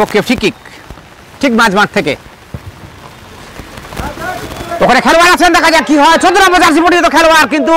পক্ষে free kick ঠিক মাঝমাঠ থেকে। ওখানে খেলোয়াড় আছেন, দেখা যাক কি হয়। 14 নম্বর জার্সি পরিহিত খেলোয়াড় কিন্তু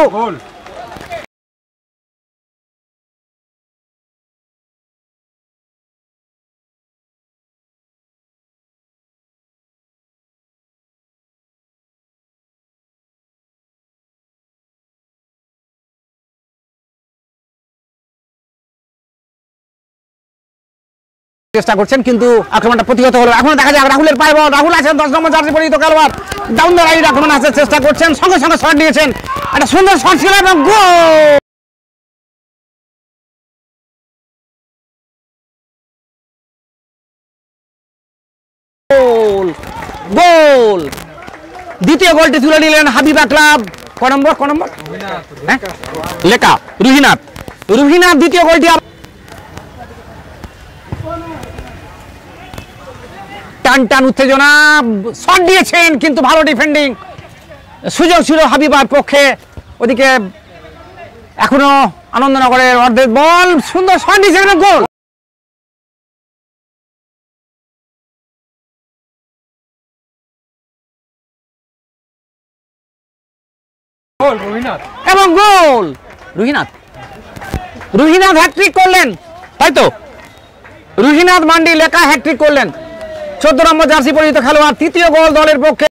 চেষ্টা করছেন কিন্তু আক্রমণটা প্রতিহত হলো। এখন দেখা যাক রাহুলের পায়ে বল। রাহুল আছেন 10 নম্বর জার্সি পরিহিত খেলোয়াড়, ডাউন দ্য রাইট আক্রমণ আসার চেষ্টা করছেন, সঙ্গে সঙ্গে শট নিয়েছেন, একটা সুন্দর শট ছিল এবং গোল। গোল, দ্বিতীয় গোলটি তুলে নিলেন হাবিবা ক্লাব। ক নম্বর লেখা রুহিনাথ। রুহিনাথ দ্বিতীয় গোলটি টান টান উত্তেজনা, শট দিয়েছেন কিন্তু ভালো ডিফেন্ডিং, সুযোগ ছিল হাবিবার পক্ষে। ওদিকে এখনো আনন্দনগরের অর্ধেক বল, সুন্দর শট দিয়েছেন, গোল। এবং গোল রুহিনাথ। রুহিনাথ হ্যাট্রিক করলেন, তাই তো? রুহিনাথ মান্ডি লেখা হ্যাট্রিক করলেন, 14 নম্বর জার্সি পরিহিত খেলোয়াড়, তৃতীয় গোল দলের পক্ষে।